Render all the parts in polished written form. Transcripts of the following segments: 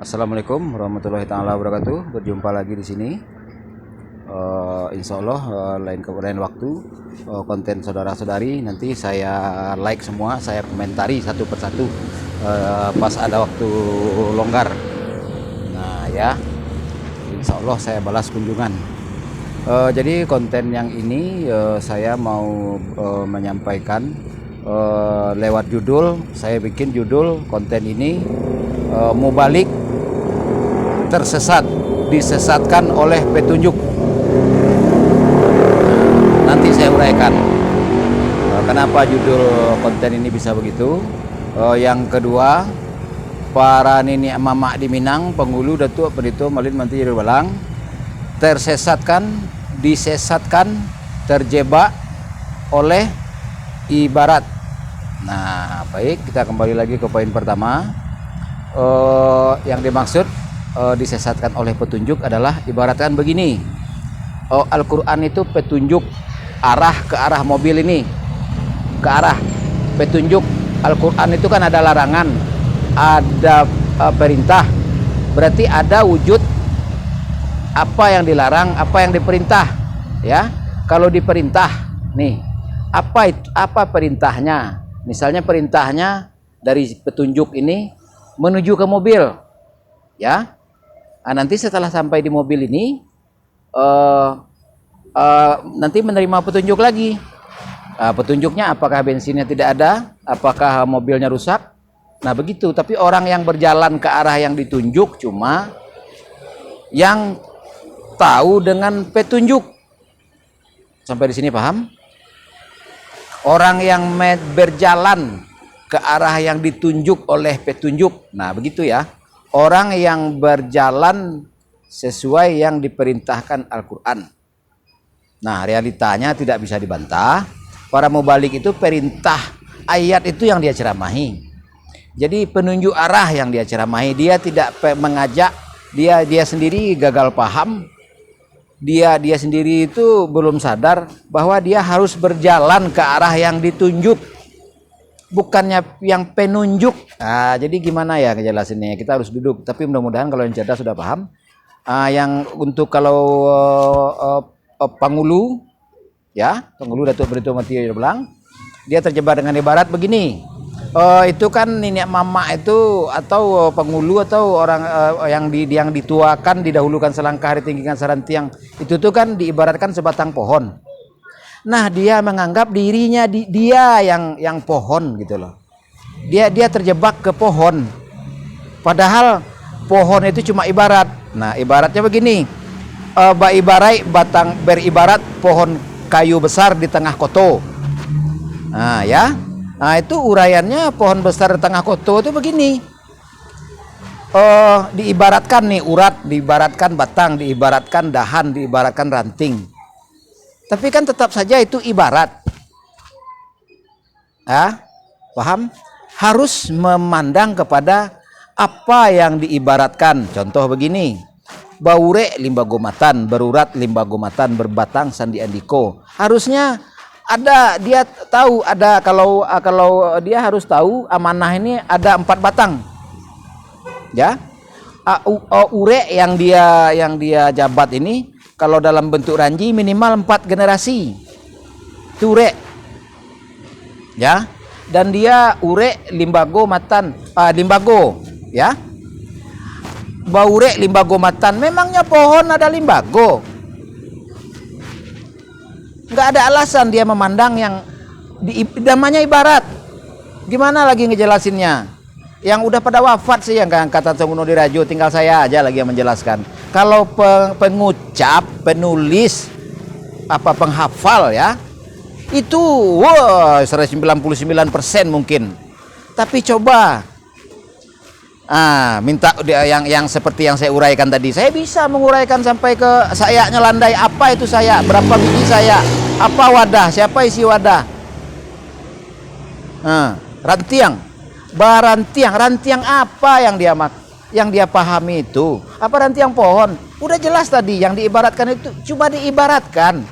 Assalamualaikum warahmatullahi taala wabarakatuh. Berjumpa lagi di sini. Insya Allah lain waktu konten saudara-saudari nanti saya like semua, saya komentari satu persatu pas ada waktu longgar. Nah ya, Insya Allah saya balas kunjungan. Jadi konten yang ini saya mau menyampaikan lewat judul. Saya bikin judul konten ini Mubalik tersesat, disesatkan oleh petunjuk. Nanti saya uraikan kenapa judul konten ini bisa begitu. Yang kedua, para nenek mamak di Minang, penghulu, datuk, pendito, malin, manti, balang tersesatkan, disesatkan, terjebak oleh ibarat. Nah, baik, kita kembali lagi ke poin pertama. Yang dimaksud disesatkan oleh petunjuk adalah ibaratkan begini. Al-Quran itu petunjuk ke arah mobil ini, ke arah petunjuk. Al-Quran itu kan ada larangan, ada perintah, berarti ada wujud apa yang dilarang, apa yang diperintah, ya. Kalau diperintah nih, apa perintahnya? Misalnya perintahnya dari petunjuk ini menuju ke mobil, ya. Nanti setelah sampai di mobil ini nanti menerima petunjuk lagi. Petunjuknya apakah bensinnya tidak ada, apakah mobilnya rusak. Nah begitu. Tapi orang yang berjalan ke arah yang ditunjuk cuma yang tahu dengan petunjuk. Sampai di sini paham? Orang yang berjalan ke arah yang ditunjuk oleh petunjuk. Nah begitu ya. Orang yang berjalan sesuai yang diperintahkan Al-Quran. Nah realitanya tidak bisa dibantah. Para mubalik itu perintah ayat itu yang dia ceramahi. Jadi penunjuk arah yang dia ceramahi. Dia tidak mengajak, dia sendiri gagal paham. Dia sendiri itu belum sadar bahwa dia harus berjalan ke arah yang ditunjuk, bukannya yang penunjuk. Nah, jadi gimana ya kejelasannya? Kita harus duduk. Tapi mudah-mudahan kalau yang cerdas sudah paham. Yang untuk kalau penghulu, ya, penghulu datuk beritu mati belang, dia terjebak dengan ibarat begini. Itu kan nenek mama itu atau penghulu atau orang yang dituakan, didahulukan selangkah, ditinggikan serantiang. Itu tuh kan diibaratkan sebatang pohon. Nah, dia menganggap dirinya dia yang pohon gitu loh. Dia terjebak ke pohon. Padahal pohon itu cuma ibarat. Nah, ibaratnya begini. Beribarat pohon kayu besar di tengah koto. Nah, ya. Nah, itu uraiannya pohon besar di tengah koto itu begini. Diibaratkan nih urat, diibaratkan batang, diibaratkan dahan, diibaratkan ranting. Tapi kan tetap saja itu ibarat. Paham? Harus memandang kepada apa yang diibaratkan. Contoh begini. Baure limbagomatan, berurat limbagomatan, berbatang sandi andiko. Harusnya ada, dia tahu ada, kalau dia harus tahu amanah ini ada 4 batang. Ya. Ure yang dia jabat ini kalau dalam bentuk ranji minimal 4 generasi. Itu ure. Ya. Dan dia ure limbago matan, limbago, ya. Baure limbago matan, memangnya pohon ada limbago? Enggak ada alasan dia memandang yang namanya ibarat. Gimana lagi ngejelasinnya? Yang udah pada wafat sih yang kata Tungguno Dirajo, tinggal saya aja lagi yang menjelaskan. Kalau pengucap, penulis, penghafal ya, itu 99% mungkin. Tapi coba minta dia yang seperti yang saya uraikan tadi. Saya bisa menguraikan sampai ke sayaknya landai, apa itu sayak, berapa biji sayak, apa wadah, siapa isi wadah. Rantiang, rantiang apa yang dia pahami itu? Apa rantiang pohon? Udah jelas tadi yang diibaratkan itu cuma diibaratkan.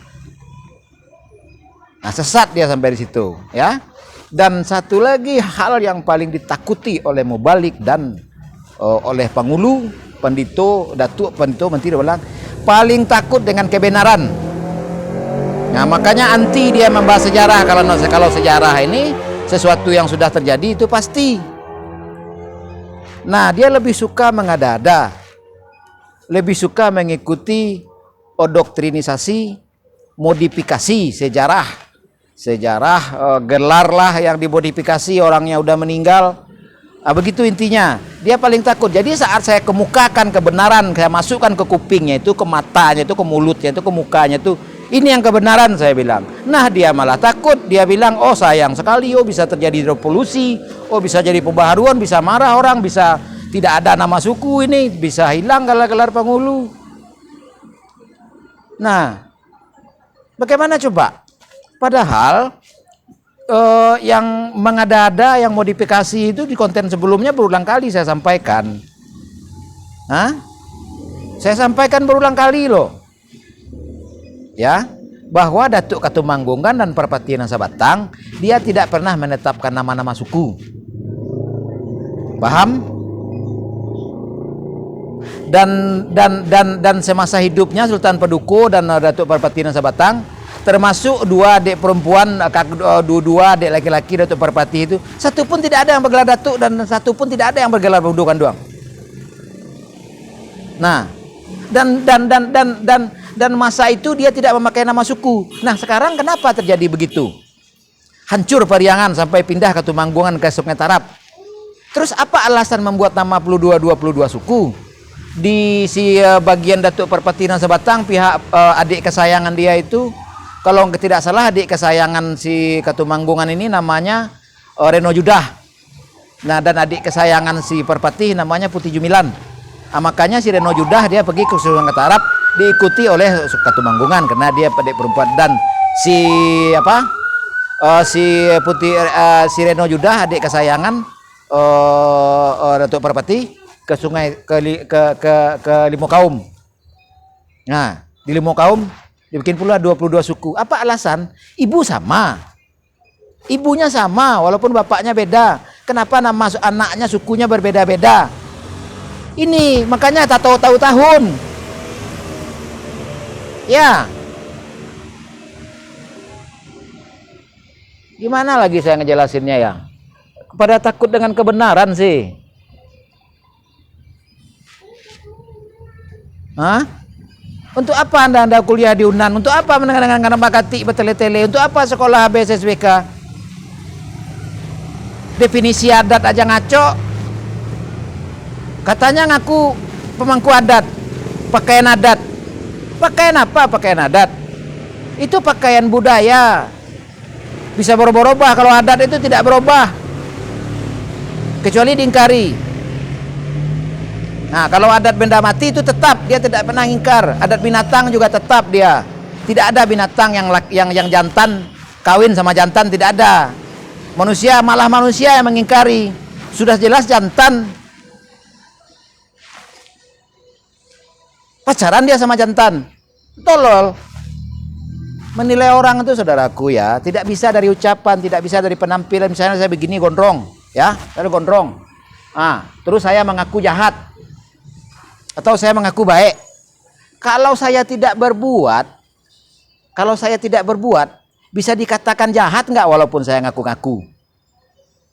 Nah, sesat dia sampai di situ, ya. Dan satu lagi hal yang paling ditakuti oleh mubalik dan oleh Pangulu, Pendito, Datuk, Pendito, Menteri bilang paling takut dengan kebenaran. Nah, makanya anti dia membahas sejarah. Kalau sejarah ini sesuatu yang sudah terjadi itu pasti. Nah, dia lebih suka mengada-ada, lebih suka mengikuti doktrinisasi, modifikasi sejarah, gelar lah yang dimodifikasi, orangnya udah meninggal. Begitu intinya. Dia paling takut. Jadi saat saya kemukakan kebenaran, saya masukkan ke kupingnya itu, ke matanya itu, ke mulutnya itu, ke mukanya itu, ini yang kebenaran saya bilang. Nah, dia malah takut. Dia bilang, oh sayang sekali, oh bisa terjadi revolusi, oh bisa jadi pembaharuan, bisa marah orang, bisa tidak ada nama suku ini, bisa hilang gelar-gelar Pangulu. Nah, bagaimana coba? Padahal yang mengada-ada, yang modifikasi itu di konten sebelumnya berulang kali saya sampaikan. Saya sampaikan berulang kali loh. Ya, bahwa Datuk Katumanggungan dan Parpati Nasa Batang dia tidak pernah menetapkan nama-nama suku. Paham? Dan semasa hidupnya Sultan Paduka dan Datuk Parpati Nasa Batang, termasuk dua adik perempuan, dua adik laki-laki Datuk Parpati itu, satu pun tidak ada yang bergelar Datuk dan satu pun tidak ada yang bergelar Padukan doang. Nah, dan masa itu dia tidak memakai nama suku. Nah, sekarang kenapa terjadi begitu? Hancur Pariangan sampai pindah ke Tumanggungan ke Sungai Tarap. Terus apa alasan membuat nama 22 suku? Di bagian Datuk Parpati Nasa Batang, pihak adik kesayangan dia itu, kalau tidak salah adik kesayangan si Katumanggungan ini namanya Reno Judah. Nah, dan adik kesayangan si Parpati namanya Putih Jumilan. Makanya si Reno Judah dia pergi ke Sungai Tarap diikuti oleh Katumanggungan karena dia adik perempuan, dan si si Reno Judah adik kesayangan Datuk Parpati ke sungai ke Limau Kaum. Nah, di Limau Kaum dibikin pula 22 suku. Apa alasan? Ibu sama. Ibunya sama walaupun bapaknya beda. Kenapa nama anaknya sukunya berbeda-beda? Ini makanya tak tahu tahun. Ya. Gimana lagi saya ngejelasinnya ya? Pada takut dengan kebenaran sih. Untuk apa anda kuliah di UNAN? Untuk apa mendengarkan Bakati bertele-tele? Untuk apa sekolah BSSBK? Definisi adat aja ngaco. Katanya ngaku pemangku adat, pakaian adat. Pakaian apa pakaian adat? Itu pakaian budaya. Bisa berubah-ubah, kalau adat itu tidak berubah. Kecuali diingkari. Nah, kalau adat benda mati itu tetap, dia tidak pernah ingkar. Adat binatang juga tetap dia. Tidak ada binatang yang jantan kawin sama jantan, tidak ada. Manusia, malah manusia yang mengingkari. Sudah jelas jantan. Pacaran dia sama jantan. Tolol. Menilai orang itu saudaraku ya, tidak bisa dari ucapan, tidak bisa dari penampilan. Misalnya saya begini gondrong, ya, saya gondrong. Terus saya mengaku jahat. Atau saya mengaku baik. Kalau saya tidak berbuat, bisa dikatakan jahat nggak walaupun saya ngaku-ngaku?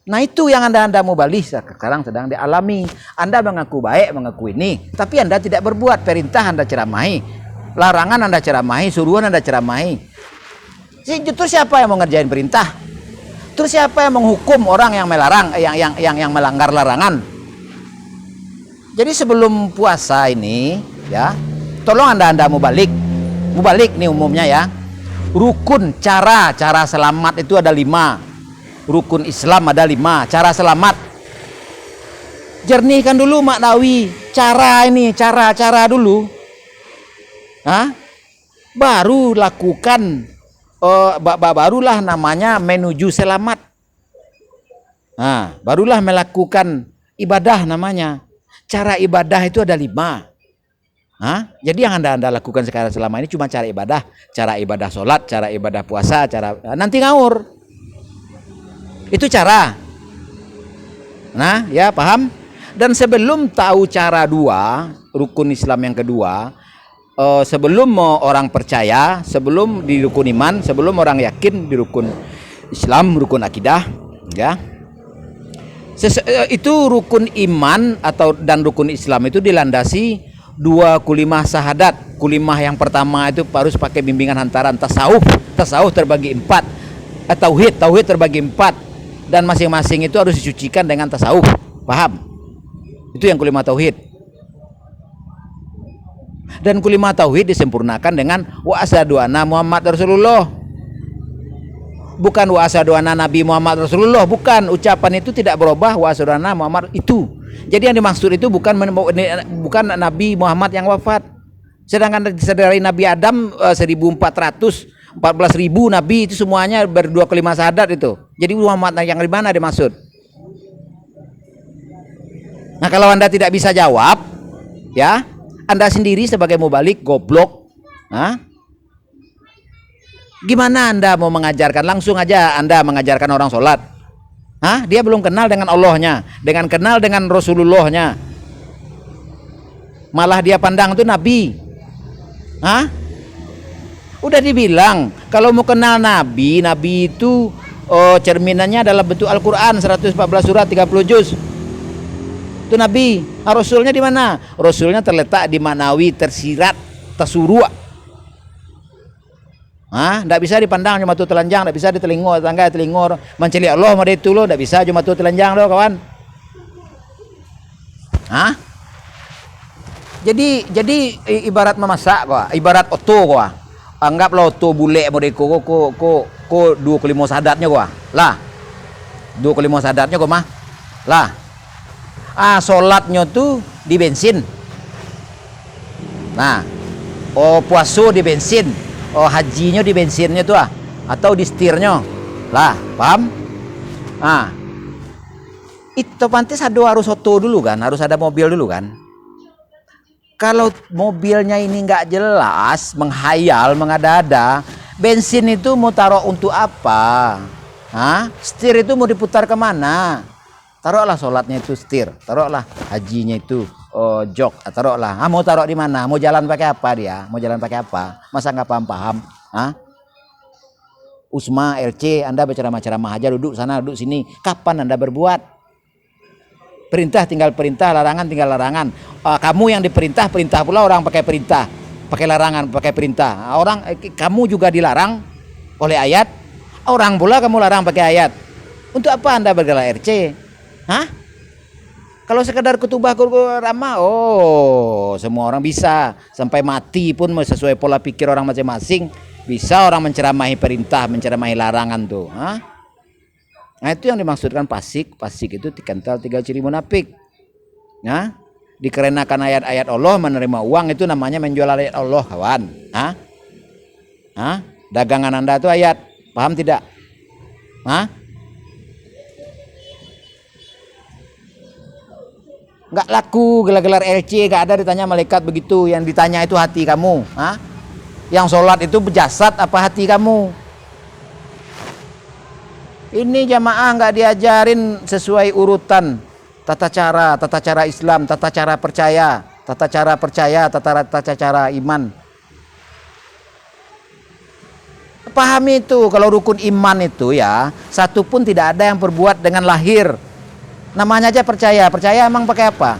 Nah, itu yang anda mubalik sekarang sedang dialami. Anda mengaku baik, mengaku ini, tapi anda tidak berbuat. Perintah anda ceramahi, larangan anda ceramahi, suruhan anda ceramahi. Terus siapa yang mau ngerjain perintah? Terus siapa yang menghukum orang yang melarang, yang melanggar larangan? Jadi sebelum puasa ini, ya, tolong anda mubalik nih umumnya ya. Rukun cara selamat itu ada 5. Rukun Islam ada 5. Cara selamat. Jernihkan dulu maknawi. Cara dulu. Baru lakukan. Barulah namanya menuju selamat. Barulah melakukan ibadah namanya. Cara ibadah itu ada 5. Jadi yang anda lakukan sekarang selama ini cuma cara ibadah sholat, cara ibadah puasa, nanti ngawur. Itu cara. Nah, ya paham. Dan sebelum tahu cara dua, rukun Islam yang kedua, sebelum orang percaya, sebelum di rukun iman, sebelum orang yakin di rukun Islam, rukun akidah, ya. Itu rukun iman dan rukun Islam itu dilandasi dua kulimah syahadat. Kulimah yang pertama itu harus pakai bimbingan hantaran tasawuf. Tasawuf terbagi empat. Tauhid terbagi empat. Dan masing-masing itu harus disucikan dengan tasawuf. Paham? Itu yang kulimah tauhid. Dan kulimah tauhid disempurnakan dengan wa asyhadu anna Muhammad Rasulullah. Bukan wa asyhadu anna Nabi Muhammad Rasulullah, bukan. Ucapan itu tidak berubah, wa asyhadu anna Muhammad itu. Jadi yang dimaksud itu bukan Nabi Muhammad yang wafat. Sedangkan dari Nabi Adam 1400 14.000 nabi itu semuanya berdua kalimat syahadat itu. Jadi Muhammad yang di mana dimaksud? Nah, kalau Anda tidak bisa jawab, ya, Anda sendiri sebagai mubalik goblok. Gimana Anda mau mengajarkan? Langsung aja Anda mengajarkan orang sholat. Dia belum kenal dengan Allahnya, dengan kenal dengan Rasulullahnya. Malah dia pandang itu Nabi. Udah dibilang kalau mau kenal Nabi itu cerminannya adalah bentuk Al-Quran 114 surat 30 juz. Itu Nabi. Rasulnya di mana? Rasulnya terletak di Manawi, tersirat, tersuruh. Tidak bisa dipandang cuma tuh telanjang, tidak bisa ditelingor tangga telingor menceli Allah mau itu lo, tidak bisa cuma tuh telanjang lo kawan. Jadi ibarat memasak kok, ibarat oto kok. Anggaplah oto bule mau deko ko dua kelima sadatnya kok. Lah. Dua kelima sadatnya kok mah. Lah. Sholatnya tuh di bensin. Nah, puasa di bensin. Hajinya di bensinnya tuh atau di setirnya. Lah, paham? Itu pantas harus oto dulu kan, harus ada mobil dulu kan. Kalau mobilnya ini nggak jelas, menghayal, mengada-ada, bensin itu mau taruh untuk apa? Setir itu mau diputar kemana? Taruhlah sholatnya itu setir, taruhlah hajinya itu jok, taruhlah. Mau taruh di mana? Mau jalan pakai apa dia? Mau jalan pakai apa? Masa nggak paham-paham? Usma, LC, Anda berceramah-ceramah aja, duduk sana, duduk sini. Kapan Anda berbuat? Perintah tinggal perintah, larangan tinggal larangan. Kamu yang diperintah, perintah pula orang pakai perintah, pakai larangan, pakai perintah. Kamu juga dilarang oleh ayat, orang pula kamu larang pakai ayat. Untuk apa Anda bergelar RC? Kalau sekadar kutubah ramah, semua orang bisa. Sampai mati pun sesuai pola pikir orang masing-masing. Bisa orang menceramahi perintah, menceramahi larangan tuh. Nah, itu yang dimaksudkan fasik. Fasik itu dikental 3 ciri munafik. Dikarenakan ayat-ayat Allah, menerima uang itu namanya menjual ayat Allah, kawan. Dagangan Anda itu ayat, paham tidak? Nggak laku gelar-gelar LC, nggak ada ditanya malaikat begitu. Yang ditanya itu hati kamu. Yang sholat itu jasad apa hati kamu? Ini jamaah nggak diajarin sesuai urutan tata cara Islam, tata cara percaya, tata cara iman. Pahami itu, kalau rukun iman itu ya, satu pun tidak ada yang berbuat dengan lahir. Namanya aja percaya. Percaya emang pakai apa?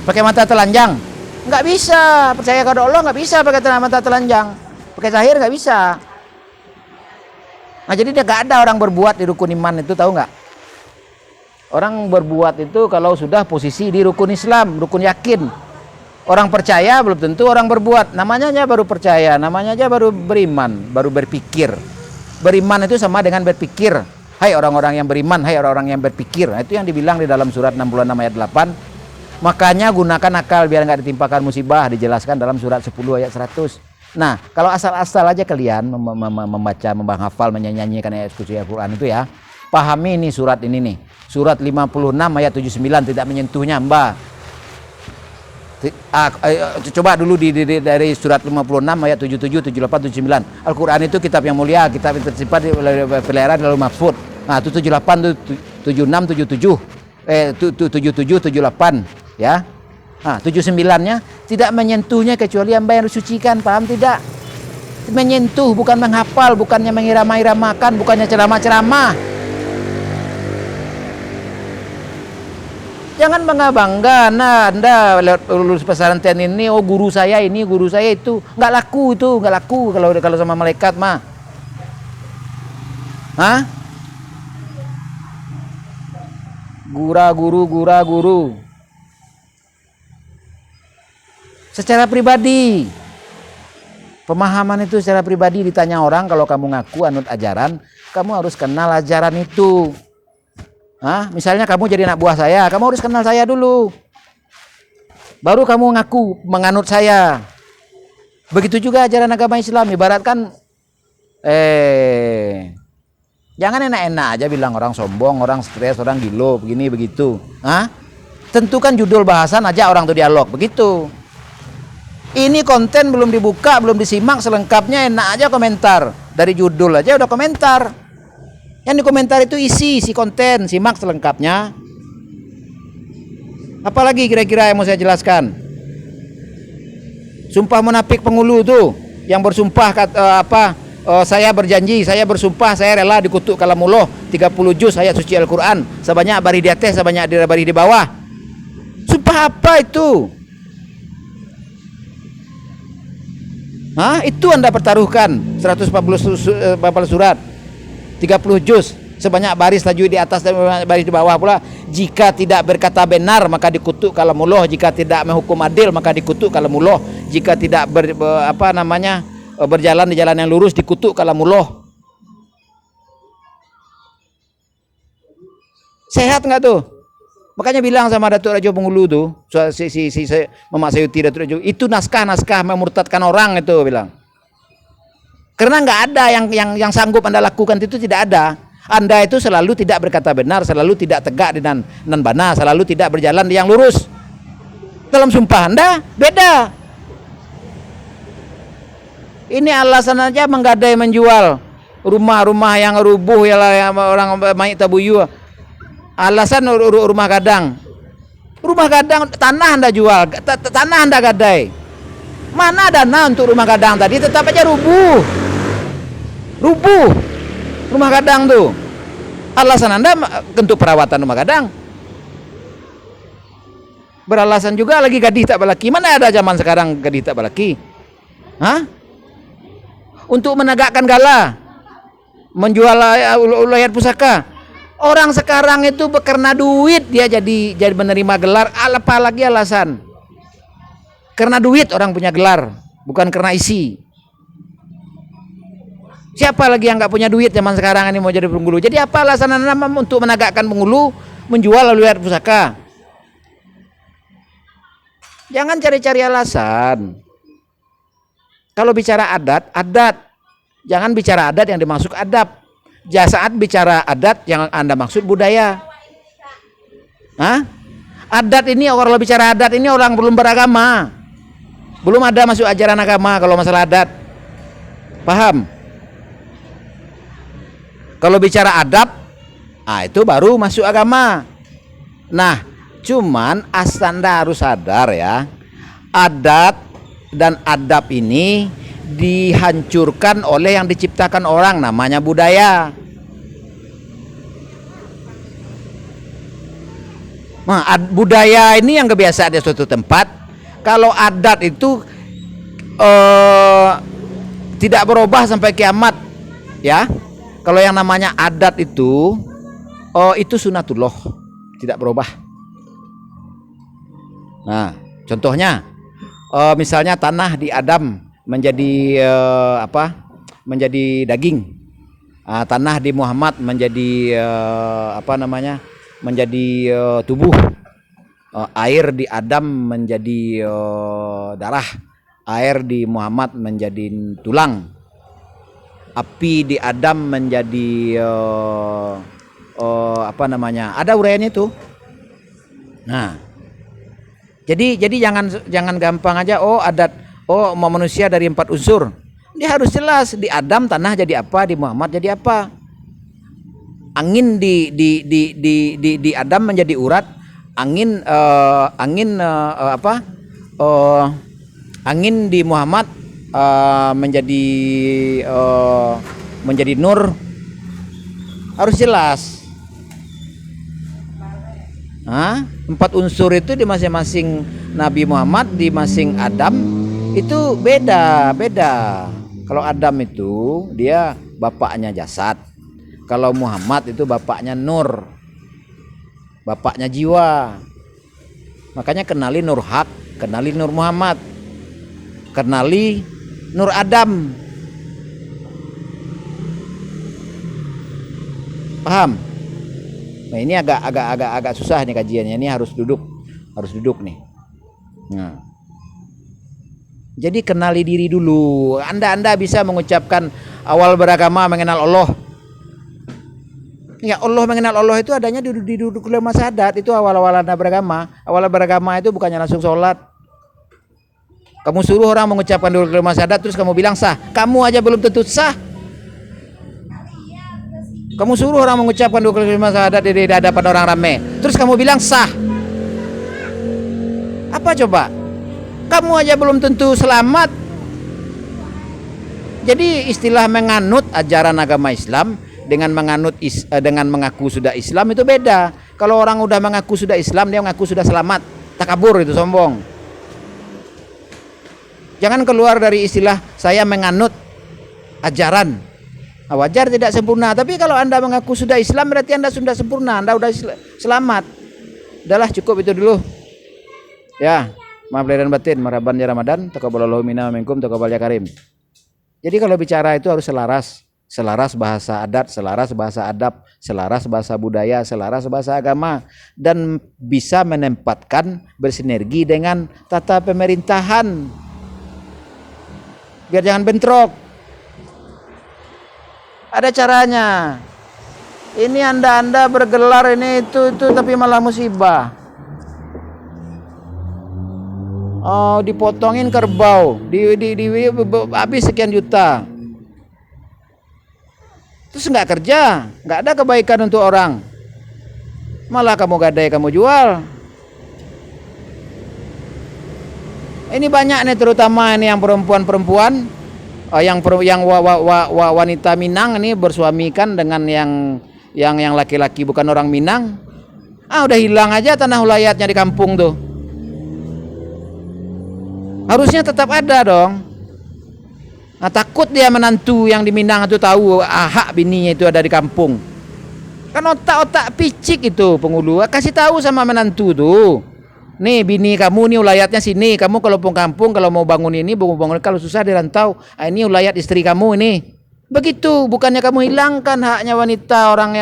Pakai mata telanjang? Nggak bisa. Percaya kepada Allah nggak bisa pakai mata telanjang. Pakai zahir nggak bisa. Nah, jadi nggak ada orang berbuat di rukun iman itu, tahu nggak? Orang berbuat itu kalau sudah posisi di rukun Islam, rukun yakin. Orang percaya belum tentu orang berbuat. Namanya aja baru percaya, namanya aja baru beriman, baru berpikir. Beriman itu sama dengan berpikir. Hai orang-orang yang beriman, hai orang-orang yang berpikir. Nah, itu yang dibilang di dalam surat 66 ayat 8. Makanya gunakan akal biar nggak ditimpakan musibah, dijelaskan dalam surat 10 ayat 100. Nah, kalau asal-asal aja kalian membaca, menghafal, menyanyikan ayat suci Al-Quran itu ya, pahami ini surat ini nih. Surat 56 ayat 79 tidak menyentuhnya, Mbak. Coba dulu dari surat 56 ayat 77, 78, 79. Al-Quran itu kitab yang mulia, kitab yang tersimpan di peliharaan lalu mahfud. Nah, itu 78, 76, 77. 7778 ya. Nah, 79-nya tidak menyentuhnya kecuali hamba yang disucikan, paham tidak? Menyentuh bukan menghafal, bukannya mengirama-iramakan, bukannya ceramah-ceramah. Jangan bangga-bangga, nah Anda lulus pesantren ini, oh guru saya ini, guru saya itu, nggak laku itu, nggak laku kalau sama malaikat mah. Hah? Guru. Secara pribadi, pemahaman itu secara pribadi ditanya orang, kalau kamu ngaku anut ajaran, kamu harus kenal ajaran itu. Hah? Misalnya kamu jadi anak buah saya, kamu harus kenal saya dulu. Baru kamu ngaku menganut saya. Begitu juga ajaran agama Islam, ibaratkan jangan enak-enak aja bilang orang sombong, orang stres, orang gilo, begini begitu. Hah? Tentukan judul bahasan aja orang tuh dialog, begitu. Ini konten belum dibuka, belum disimak selengkapnya, enak aja komentar. Dari judul aja udah komentar. Yang dikomentar itu isi konten, simak selengkapnya. Apalagi kira-kira yang mau saya jelaskan? Sumpah munafik penghulu tuh, yang bersumpah saya berjanji, saya bersumpah, saya rela dikutuk kalamullah 30 juz ayat suci Al-Quran, sebanyak bari di atas, sebanyak bari di bawah. Sumpah apa itu? Hah? Itu Anda pertaruhkan 140 surat, 30 juz, sebanyak baris tajwid di atas dan baris di bawah pula. Jika tidak berkata benar maka dikutuk kalamullah, jika tidak menghukum adil maka dikutuk kalamullah, jika tidak berjalan di jalan yang lurus dikutuk kalamullah. Sehat nggak tuh? Makanya bilang sama Datuk Rajo Penghulu tuh, si Mamak Sayuti Datuk Rajo, itu naskah memurtadkan orang itu bilang. Karena nggak ada yang sanggup Anda lakukan, itu tidak ada. Anda itu selalu tidak berkata benar, selalu tidak tegak dengan bana, selalu tidak berjalan di yang lurus. Dalam sumpah Anda beda. Ini alasan aja menggadai menjual rumah-rumah yang rubuh ya orang mayit tabuyu. Alasan rumah gadang. Rumah gadang tanah Anda jual, tanah Anda gadai. Mana dana untuk rumah gadang tadi, tetap aja rubuh rumah gadang tuh. Alasan Anda untuk perawatan rumah gadang. Beralasan juga lagi gadih tak balaki. Mana ada zaman sekarang gadih tak balaki? Hah? Untuk menegakkan gala, menjual ulayat pusaka. Orang sekarang itu karena duit dia jadi menerima gelar, apalagi alasan. Karena duit orang punya gelar, bukan karena isi. Siapa lagi yang nggak punya duit zaman sekarang ini mau jadi penghulu? Jadi apa alasan Anda untuk menegakkan penghulu, menjual ulayat pusaka? Jangan cari-cari alasan. Kalau bicara adat. Jangan bicara adat yang dimaksud adab. Saat bicara adat yang Anda maksud budaya. Hah? Adat ini, kalau bicara adat ini orang belum beragama. Belum ada masuk ajaran agama kalau masalah adat. Paham? Kalau bicara adab, itu baru masuk agama. Nah, cuman Anda harus sadar ya, adat dan adab ini dihancurkan oleh yang diciptakan orang, namanya budaya. Nah, budaya ini yang kebiasaan di suatu tempat. Kalau adat itu tidak berubah sampai kiamat, ya. Kalau yang namanya adat itu sunatullah, tidak berubah. Nah, contohnya misalnya tanah di Adam menjadi menjadi daging, tanah di Muhammad menjadi menjadi tubuh, air di Adam menjadi darah, air di Muhammad menjadi tulang, api di Adam menjadi ada uraiannya itu. Nah, jadi jangan gampang aja adat manusia dari 4 unsur. Dia harus jelas, di Adam tanah jadi apa, di Muhammad jadi apa. angin di Adam menjadi urat, angin di Muhammad menjadi nur. Harus jelas. Empat unsur itu di masing-masing Nabi Muhammad, di masing Adam itu beda. Kalau Adam itu dia bapaknya jasad, kalau Muhammad itu bapaknya nur, bapaknya jiwa. Makanya kenali nur hak, kenali nur Muhammad, kenali nur Adam. Paham? Nah, ini agak susah nih kajiannya. Ini harus duduk nih. Nah. Jadi kenali diri dulu. Anda bisa mengucapkan awal beragama mengenal Allah. Ya, Allah mengenal Allah itu adanya di duduk lemah sadat. Itu awal-awal Anda beragama. Awal beragama itu bukannya langsung sholat. Kamu suruh orang mengucapkan duduk lemah sadat terus kamu bilang sah. Kamu aja belum tentu sah. Kamu suruh orang mengucapkan dua kalimat syahadat di hadapan orang ramai, terus kamu bilang sah. Apa coba? Kamu aja belum tentu selamat. Jadi istilah menganut ajaran agama Islam dengan mengaku sudah Islam itu beda. Kalau orang udah mengaku sudah Islam, dia mengaku sudah selamat. Takabur, itu sombong. Jangan keluar dari istilah saya menganut ajaran. Wajar tidak sempurna, tapi kalau Anda mengaku sudah Islam berarti Anda sudah sempurna, Anda sudah selamat. Udahlah, cukup itu dulu. Ya, maaf lahir dan batin, marhaban ya Ramadan, taqabbalallahu minna wa minkum, taqabbal ya karim. Jadi kalau bicara itu harus selaras bahasa adat, selaras bahasa adab, selaras bahasa budaya, selaras bahasa agama, dan bisa menempatkan bersinergi dengan tata pemerintahan. Biar jangan bentrok. Ada caranya. Ini anda bergelar ini itu tapi malah musibah. Oh, dipotongin kerbau, habis sekian juta. Terus nggak kerja, nggak ada kebaikan untuk orang. Malah kamu gadai, kamu jual. Ini banyak nih, terutama ini yang perempuan-perempuan. Yang wanita Minang ini bersuamikan dengan yang laki-laki bukan orang Minang. Udah hilang aja tanah wilayahnya di kampung tuh. Harusnya tetap ada dong. Nah, takut dia menantu yang di Minang itu tahu hak bininya itu ada di kampung. Kan otak-otak picik itu penghulu. Kasih tahu sama menantu tuh. Nih bini kamu nih wilayahnya sini. Kamu kalau pulang kampung kalau mau bangun ini, kalau susah dirantau. Ini wilayah istri kamu ini. Begitu, bukannya kamu hilangkan haknya wanita orang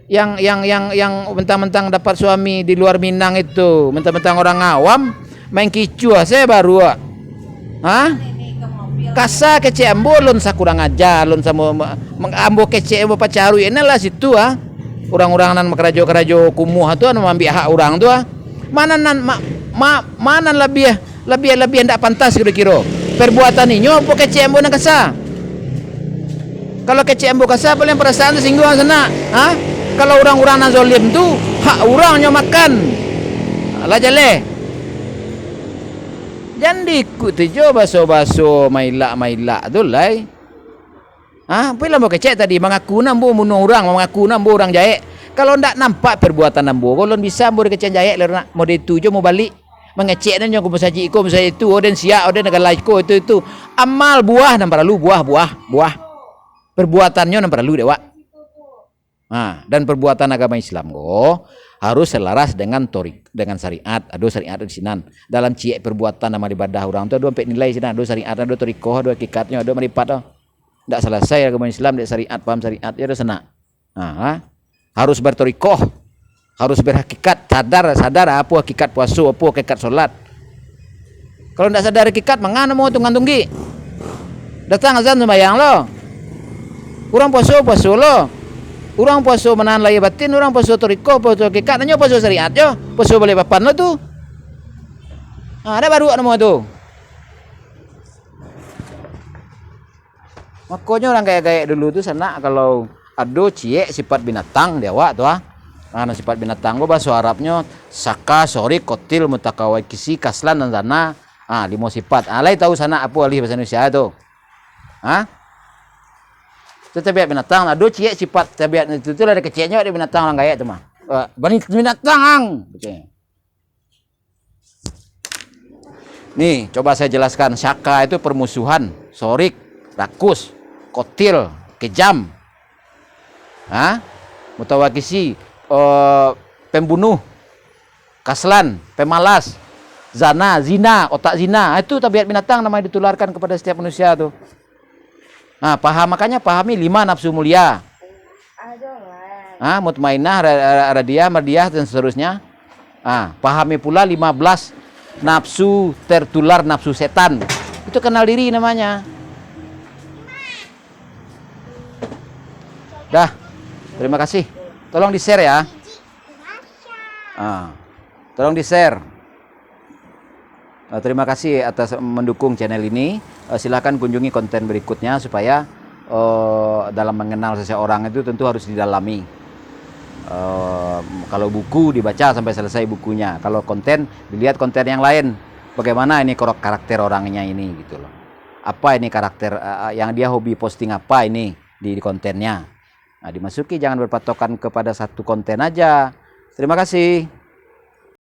yang mentang-mentang dapat suami di luar Minang itu, mentang-mentang orang awam main kicu saya baru. Kasa kece ambo lon sakurang aja lon sama ambo kece ambo pacaru inilah situ orang-orang nan kerajo kumuh tu anu ambil hak orang tu mana lebih ndak pantas kira-kira perbuatan ini apa kece ambo nak kasa. Kalau kece ambo kasa paling perasaan tersinggung sana. Kalau orang-orang nan zalim tu hak orangnya makan. Lah jale. Jangan diikuti jo baso-baso maila tu lai. Bila mau kecek tadi mengaku nambo bunuh orang, mengaku nambo orang jaek. Kalau ndak nampak perbuatan nambo, kalau bisa mau kecek jaek lerna mau dituju mau balik mengecek dan yang ku saji iko misalnya itu oden sia oden negala iko itu amal buah nan perlu buah perbuatannya nan perlu dewa. Dan perbuatan agama Islam harus selaras dengan syariat. Ada syariat di sinan. Dalam ciek perbuatan nama ibadah orang tu ada nilai sinan, ada syariat, ada torikoh, ada hakikatnya, ada maripat. Tidak selesai agama Islam dari syariat, paham syariat ya ada sana. Harus bertorikoh, harus berhakikat, sadar apa hakikat puasa, apa hakikat solat. Kalau tidak sadar hakikat, mengana mau tunggang-tunggi. Datang azan sembahyang lo. Kurang puasa lo. Orang puasa menahan lahir batin, orang puasa toriko, puasa hakikat, nanya puasa syariat yo, puasa boleh papan lo tu. Ada baru nama tu. Makanya orang kayak dulu tu sana kalau ado cie sifat binatang dewa tuh ah. Nah, sifat binatang gua bahasa Arabnya saka, sorik, kotil, mutakawakisi, kaslan dan sana. Ah, 5 sifat. Alai tahu sana apa alih bahasa Indonesia itu? Hah? Itu tabiat binatang. Ado cie sifat tabiat itu ada kecilnya ada binatang orang gaya itu mah. Binatang. Nih, coba saya jelaskan. Saka itu permusuhan, sorik, rakus, kotil, kejam. Hah? Mutawakisi, pembunuh, kaslan, pemalas, zina, otak zina. Itu tabiat binatang namanya ditularkan kepada setiap manusia tuh. Nah, makanya pahami 5 nafsu mulia. Mutmainah, radiyah, mardiyah dan seterusnya. Pahami pula 15 nafsu tertular, nafsu setan. Itu kenal diri namanya. Dah. Terima kasih. Tolong di-share ya. Tolong di-share. Terima kasih atas mendukung channel ini. Silakan kunjungi konten berikutnya supaya dalam mengenal seseorang itu tentu harus didalami. Kalau buku dibaca sampai selesai bukunya. Kalau konten dilihat konten yang lain. Bagaimana ini karakter orangnya ini gitu loh. Apa ini karakter yang dia hobi posting apa ini di kontennya. Nah, dimasuki, jangan berpatokan kepada satu konten aja. Terima kasih.